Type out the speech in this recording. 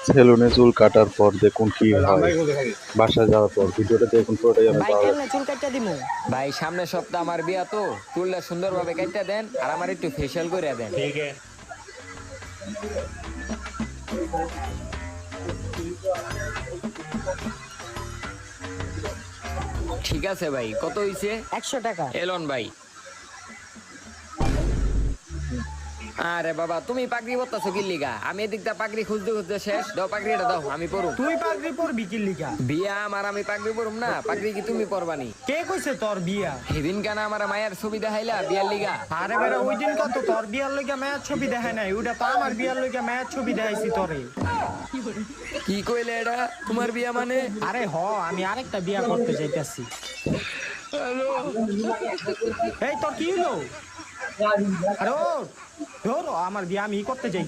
সেলুনে চুল কাটার পর দেখুন কি হয়। বাসায় যাওয়ার পর ভিডিওটা দেখুন, পুরোটাই আমি ভাই পাওয়া কেমনে চুল কাটটা দিমু? ভাই সামনের সপ্তাহ আমার বিয়া তো, চুলটা সুন্দরভাবে কাটটা দেন আর আমার একটু ফেশিয়াল করে দেন। ঠিক আছে ভাই, কত হইছে? 100 টাকা। এলন ভাই। আরে বাবা, তুমি পাগড়ি পরতাছো কি লিগা? আমি এদিক দা পাগড়ি খুঁজতে খুঁজতে শেষ। দাও পাগড়িটা দাও, আমি পরুম। তুই পাগড়ি পরবি কি লিগা? বিয়া আমার, আমি পাগড়ি পরুম না? পাগড়ি কি তুমি পরবানি? কে কইছে তোর বিয়া? সেদিন কেন আমার মায়ের ছবি দেখাইলা বিয়ার লিগা? আরে বেটা ওই দিন কত তোর বিয়ার লইগা মায়ের ছবি দেখায় নাই, ওটা তো আমার বিয়ার লইগা মায়ের ছবি দেখাইছি তোরে। কি কইলে এটা? তোমার বিয়া মানে? আরে আমি আরেকটা বিয়া করতে চাইতাছি। এই তোর কি হলো? আরে ও ধর, আমার বিয়া আমি করতে চাই।